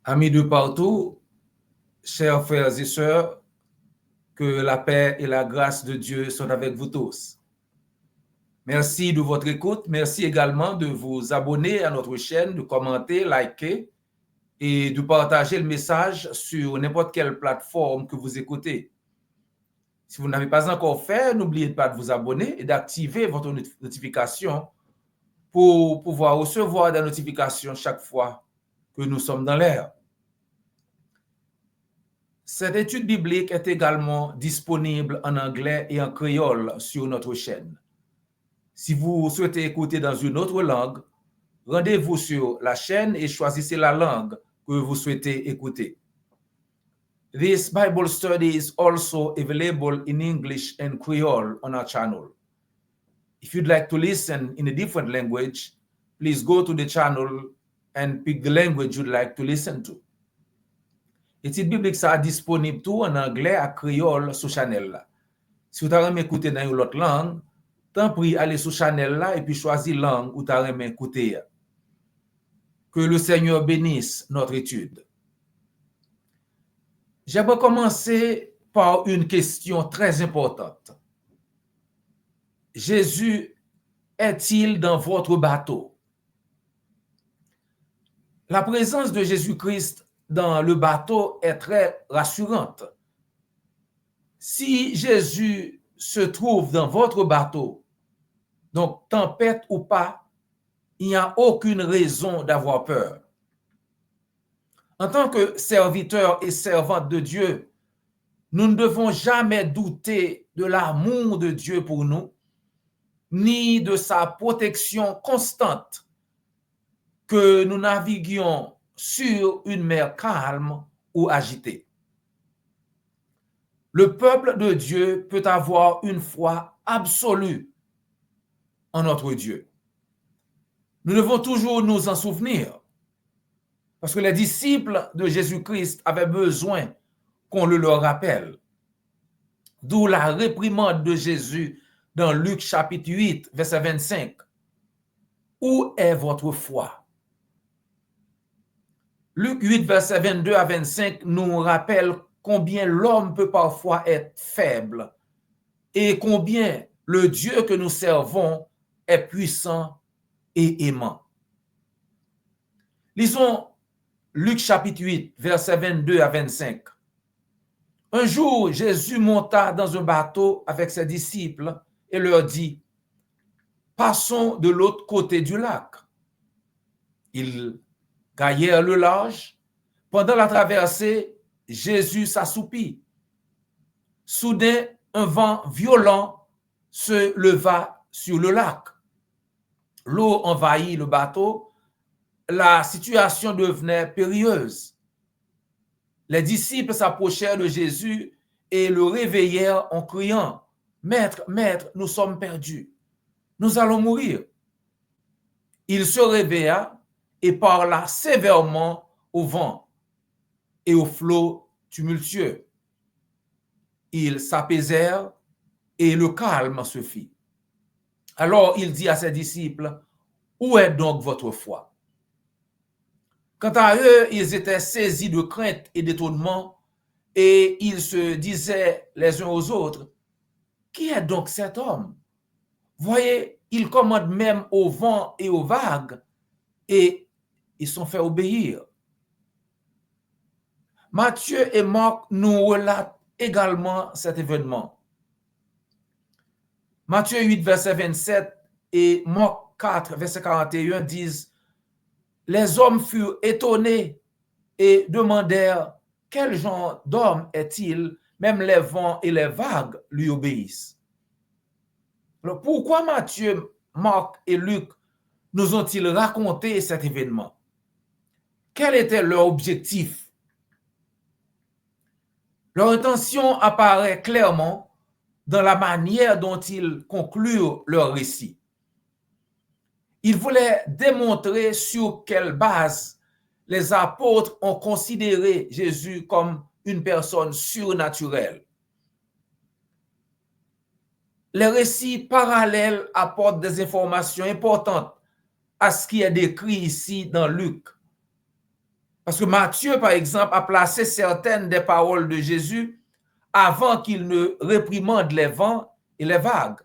Amis de partout, chers frères et sœurs, que la paix et la grâce de Dieu soient avec vous tous. Merci de votre écoute. Merci également de vous abonner à notre chaîne, de commenter, liker et de partager le message sur n'importe quelle plateforme que vous écoutez. Si vous n'avez pas encore fait, n'oubliez pas de vous abonner et d'activer votre notification pour pouvoir recevoir des notifications chaque fois que nous sommes dans l'air. Cette étude biblique est également disponible en anglais et en créole sur notre chaîne. Si vous souhaitez écouter dans une autre langue, rendez-vous sur la chaîne et choisissez la langue que vous souhaitez écouter. This Bible study is also available in English and Creole on our channel. If you'd like to listen in a different language, please go to the channel and pick the language you'd like to listen to. Étude biblique ça disponible tout en anglais à créole sur channel là. Si vous avez écouter dans une autre langue, tant pis aller sur channel là et puis choisir langue où tu as écouter. Que le Seigneur bénisse notre étude. J'aimerais commencer par une question très importante. Jésus est-il dans votre bateau? La présence de Jésus-Christ dans le bateau est très rassurante. Si Jésus se trouve dans votre bateau, donc tempête ou pas, il n'y a aucune raison d'avoir peur. En tant que serviteurs et servantes de Dieu, nous ne devons jamais douter de l'amour de Dieu pour nous, ni de sa protection constante, que nous naviguions sur une mer calme ou agitée. Le peuple de Dieu peut avoir une foi absolue en notre Dieu. Nous devons toujours nous en souvenir, parce que les disciples de Jésus-Christ avaient besoin qu'on le leur rappelle. D'où la réprimande de Jésus dans Luc chapitre 8, verset 25. Où est votre foi? Luc 8, verset 22 à 25 nous rappelle combien l'homme peut parfois être faible et combien le Dieu que nous servons est puissant et aimant. Lisons Luc chapitre 8, verset 22 à 25. Un jour, Jésus monta dans un bateau avec ses disciples et leur dit, passons de l'autre côté du lac. Ils gagnèrent le large. Pendant la traversée, Jésus s'assoupit. Soudain, un vent violent se leva sur le lac. L'eau envahit le bateau. La situation devenait périlleuse. Les disciples s'approchèrent de Jésus et le réveillèrent en criant, « Maître, Maître, nous sommes perdus. Nous allons mourir. » Il se réveilla et parla sévèrement au vent et aux flots tumultueux. Ils s'apaisèrent et le calme se fit. Alors il dit à ses disciples, « Où est donc votre foi? » Quant à eux, ils étaient saisis de crainte et d'étonnement et ils se disaient les uns aux autres, « Qui est donc cet homme? Voyez, il commande même au vent et aux vagues et ils sont fait obéir. » Matthieu et Marc nous relatent également cet événement. Matthieu 8, verset 27 et Marc 4, verset 41 disent, les hommes furent étonnés et demandèrent quel genre d'homme est-il, même les vents et les vagues lui obéissent. Alors, pourquoi Matthieu, Marc et Luc nous ont-ils raconté cet événement? Quel était leur objectif? Leur intention apparaît clairement dans la manière dont ils concluent leur récit. Ils voulaient démontrer sur quelle base les apôtres ont considéré Jésus comme une personne surnaturelle. Les récits parallèles apportent des informations importantes à ce qui est décrit ici dans Luc. Parce que Matthieu, par exemple, a placé certaines des paroles de Jésus avant qu'il ne réprimande les vents et les vagues.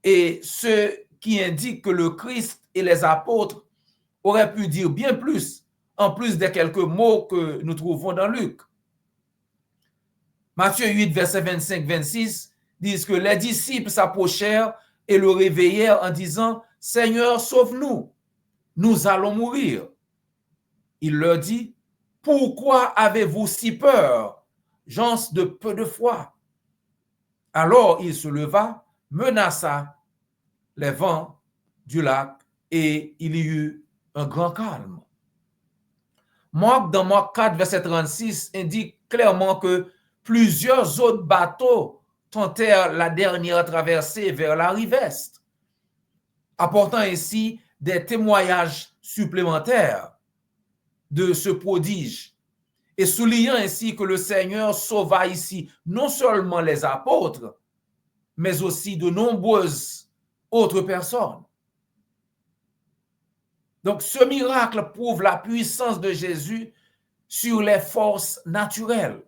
Et ce qui indique que le Christ et les apôtres auraient pu dire bien plus, en plus des quelques mots que nous trouvons dans Luc. Matthieu 8, verset 25-26 disent que les disciples s'approchèrent et le réveillèrent en disant « Seigneur, sauve-nous, nous allons mourir. » Il leur dit « Pourquoi avez-vous si peur, gens de peu de foi ?» Alors il se leva, menaça les vents du lac et il y eut un grand calme. Marc, dans Marc 4, verset 36, indique clairement que plusieurs autres bateaux tentèrent la dernière traversée vers la rive est, apportant ainsi des témoignages supplémentaires de ce prodige et soulignant ainsi que le Seigneur sauva ici non seulement les apôtres, mais aussi de nombreuses autres personnes. Donc, ce miracle prouve la puissance de Jésus sur les forces naturelles.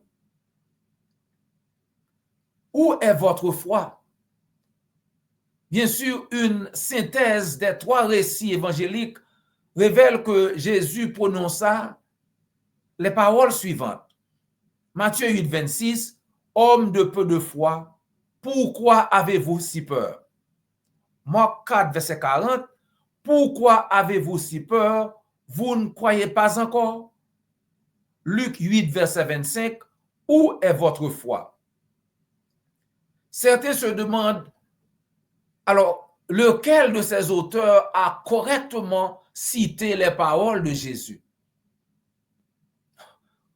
Où est votre foi? Bien sûr, une synthèse des 3 récits évangéliques révèle que Jésus prononça les paroles suivantes. Matthieu 8, 26, « Homme de peu de foi, pourquoi avez-vous si peur? » Marc 4, verset 40, « Pourquoi avez-vous si peur? Vous ne croyez pas encore? » Luc 8, verset 25, « Où est votre foi? » Certains se demandent, alors, lequel de ces auteurs a correctement cité les paroles de Jésus?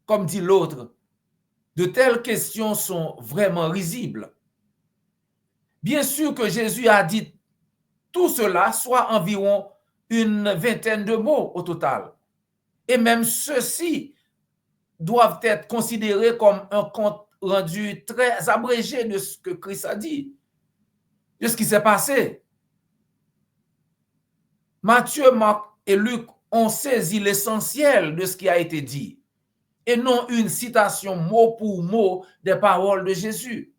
Comme dit l'autre, de telles questions sont vraiment risibles. Bien sûr que Jésus a dit tout cela, soit environ une vingtaine de mots au total. Et même ceux-ci doivent être considérés comme un compte rendu très abrégé de ce que Christ a dit, de ce qui s'est passé. Matthieu, Marc et Luc ont saisi l'essentiel de ce qui a été dit et non une citation mot pour mot des paroles de Jésus.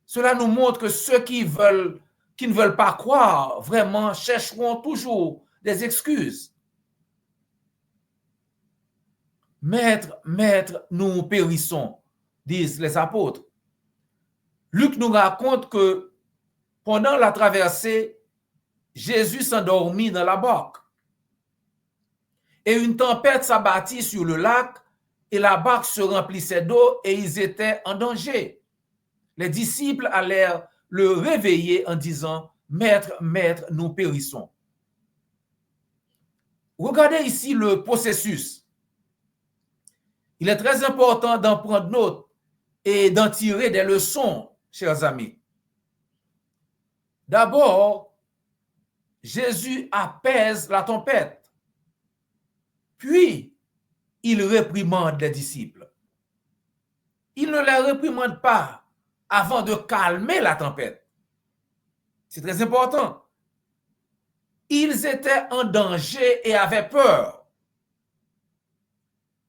Cela nous montre que ceux qui ne veulent pas croire vraiment chercheront toujours des excuses. Maître, maître, nous périssons, disent les apôtres. Luc nous raconte que pendant la traversée, Jésus s'endormit dans la barque. Et une tempête s'abattit sur le lac et la barque se remplissait d'eau et ils étaient en danger. Les disciples allèrent le réveiller en disant « Maître, maître, nous périssons. » Regardez ici le processus. Il est très important d'en prendre note et d'en tirer des leçons, chers amis. D'abord, Jésus apaise la tempête. Puis, il réprimande les disciples. Il ne les réprimande pas avant de calmer la tempête. C'est très important. Ils étaient en danger et avaient peur.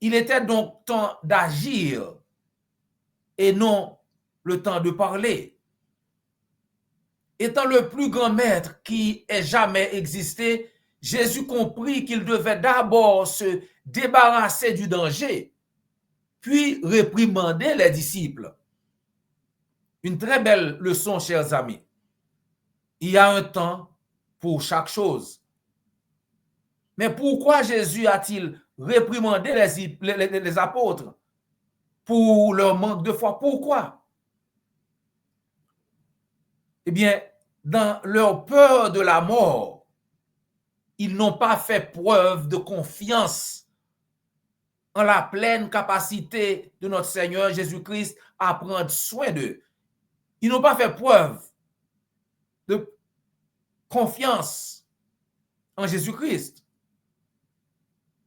Il était donc temps d'agir et non le temps de parler. Étant le plus grand maître qui ait jamais existé, Jésus comprit qu'il devait d'abord se débarrasser du danger, puis réprimander les disciples. Une très belle leçon, chers amis. Il y a un temps pour chaque chose. Mais pourquoi Jésus a-t-il réprimandé les apôtres pour leur manque de foi? Pourquoi? Eh bien, dans leur peur de la mort, ils n'ont pas fait preuve de confiance en la pleine capacité de notre Seigneur Jésus-Christ à prendre soin d'eux. Ils n'ont pas fait preuve de confiance en Jésus-Christ.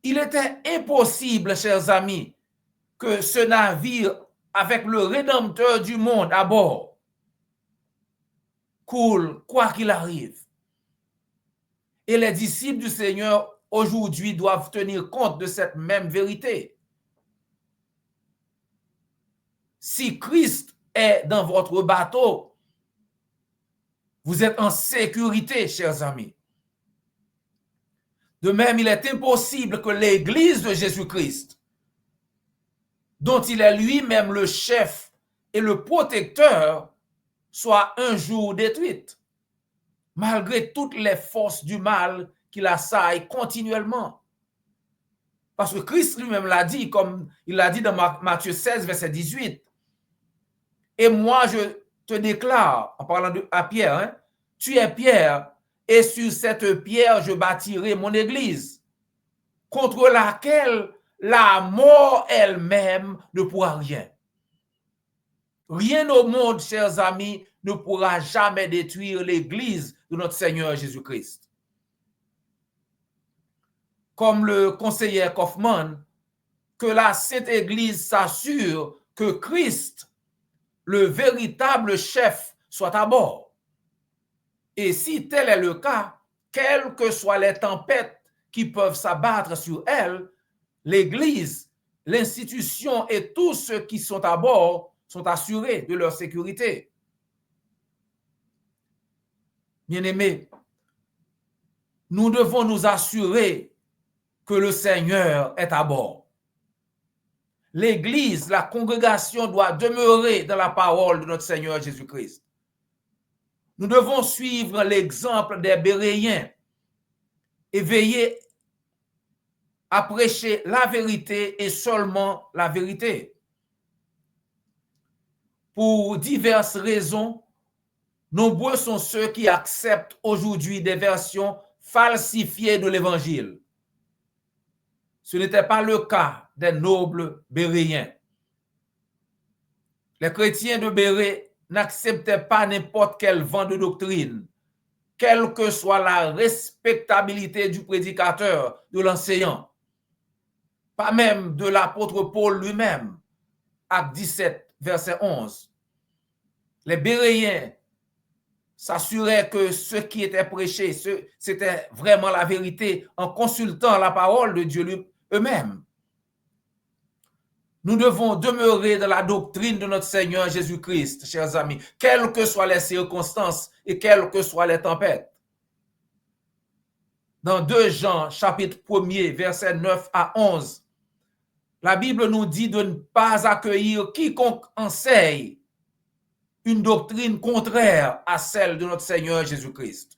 Il était impossible, chers amis, que ce navire avec le Rédempteur du monde à bord coule quoi qu'il arrive. Et les disciples du Seigneur aujourd'hui doivent tenir compte de cette même vérité. Si Christ est dans votre bateau, vous êtes en sécurité, chers amis. De même, il est impossible que l'Église de Jésus-Christ, dont il est lui-même le chef et le protecteur, soit un jour détruite, malgré toutes les forces du mal qui l'assaillent continuellement. Parce que Christ lui-même l'a dit, comme il l'a dit dans Matthieu 16, verset 18. Et moi, je te déclare, en parlant à Pierre, hein, tu es Pierre, et sur cette pierre, je bâtirai mon église, contre laquelle la mort elle-même ne pourra rien. Rien au monde, chers amis, ne pourra jamais détruire l'église de notre Seigneur Jésus-Christ. Comme le conseiller Kaufmann, que la Sainte Église s'assure que Christ, le véritable chef, soit à bord. Et si tel est le cas, quelles que soient les tempêtes qui peuvent s'abattre sur elle, l'Église, l'institution et tous ceux qui sont à bord sont assurés de leur sécurité. Bien-aimés, nous devons nous assurer que le Seigneur est à bord. L'Église, la congrégation doit demeurer dans la parole de notre Seigneur Jésus-Christ. Nous devons suivre l'exemple des Béréens et veiller à prêcher la vérité et seulement la vérité. Pour diverses raisons, nombreux sont ceux qui acceptent aujourd'hui des versions falsifiées de l'Évangile. Ce n'était pas le cas des nobles Béréens. Les chrétiens de Bérée n'acceptaient pas n'importe quel vent de doctrine, quelle que soit la respectabilité du prédicateur, de l'enseignant, pas même de l'apôtre Paul lui-même. Acte 17, verset 11. Les Béréens s'assuraient que ce qui était prêché, c'était vraiment la vérité en consultant la parole de Dieu eux-mêmes. Nous devons demeurer dans la doctrine de notre Seigneur Jésus-Christ, chers amis, quelles que soient les circonstances et quelles que soient les tempêtes. Dans 2 Jean, chapitre 1er, versets 9 à 11, la Bible nous dit de ne pas accueillir quiconque enseigne une doctrine contraire à celle de notre Seigneur Jésus-Christ.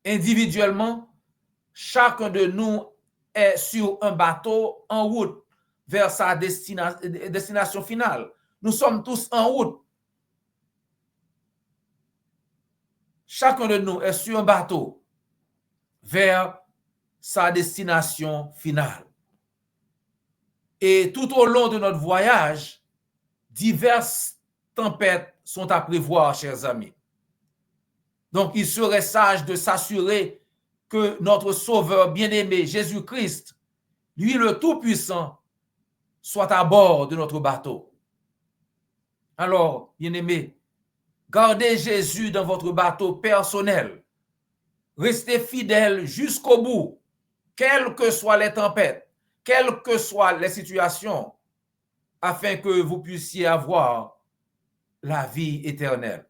Individuellement, chacun de nous est sur un bateau en route vers sa destination finale. Nous sommes tous en route. Chacun de nous est sur un bateau vers sa destination finale. Et tout au long de notre voyage, diverses tempêtes sont à prévoir, chers amis. Donc, il serait sage de s'assurer que notre Sauveur bien-aimé, Jésus-Christ, lui le Tout-Puissant, soit à bord de notre bateau. Alors, bien-aimé, gardez Jésus dans votre bateau personnel. Restez fidèles jusqu'au bout, quelles que soient les tempêtes, quelles que soient les situations, afin que vous puissiez avoir la vie éternelle.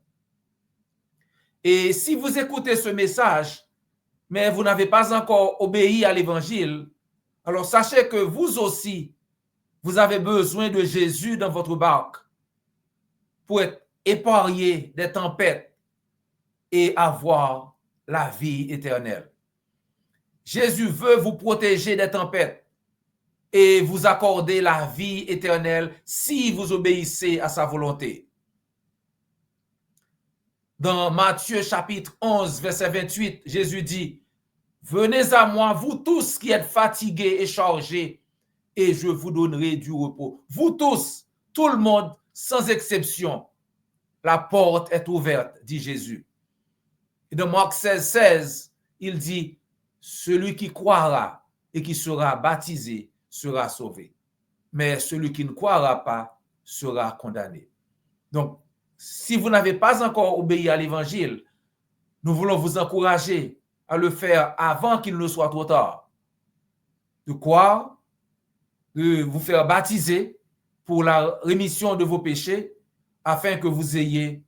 Et si vous écoutez ce message, mais vous n'avez pas encore obéi à l'Évangile, alors sachez que vous aussi, vous avez besoin de Jésus dans votre barque pour être épargné des tempêtes et avoir la vie éternelle. Jésus veut vous protéger des tempêtes et vous accorder la vie éternelle si vous obéissez à sa volonté. Dans Matthieu chapitre 11, verset 28, Jésus dit, « Venez à moi, vous tous qui êtes fatigués et chargés, et je vous donnerai du repos. » Vous tous, tout le monde, sans exception, la porte est ouverte, dit Jésus. Et dans Marc 16, 16, il dit, « Celui qui croira et qui sera baptisé sera sauvé. Mais celui qui ne croira pas sera condamné. » Donc, si vous n'avez pas encore obéi à l'Évangile, nous voulons vous encourager à le faire avant qu'il ne soit trop tard. De croire, de vous faire baptiser pour la rémission de vos péchés, afin que vous ayez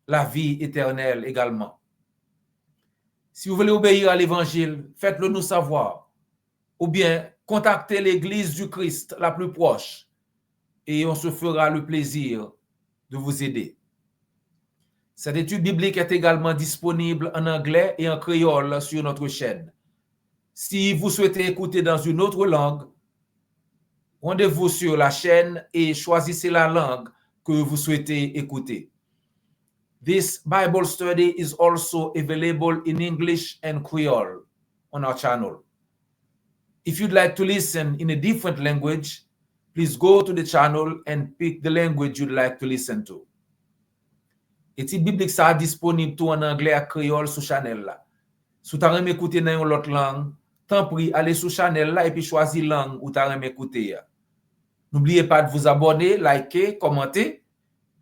la vie éternelle également. Si vous voulez obéir à l'évangile, faites-le nous savoir, ou bien contactez l'église du Christ la plus proche et on se fera le plaisir de vous aider. Cette étude biblique est également disponible en anglais et en créole sur notre chaîne. Si vous souhaitez écouter dans une autre langue, rendez-vous sur la chaîne et choisissez la langue que vous souhaitez écouter. This Bible study is also available in English and Creole on our channel. If you'd like to listen in a different language, please go to the channel and pick the language you'd like to listen to. Étude biblique ça disponible tout en anglais et créole sur channel là. Si tu as aimé écouter dans une autre langue, tant pis, allez sur channel là et puis choisis langue où tu as aimé écouter. N'oubliez pas de vous abonner, liker, commenter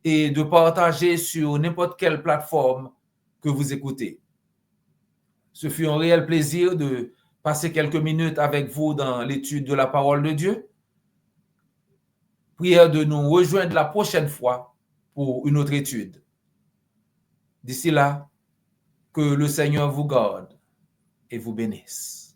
et de partager sur n'importe quelle plateforme que vous écoutez. Ce fut un réel plaisir de passer quelques minutes avec vous dans l'étude de la parole de Dieu. Prière de nous rejoindre la prochaine fois pour une autre étude. D'ici là, que le Seigneur vous garde et vous bénisse.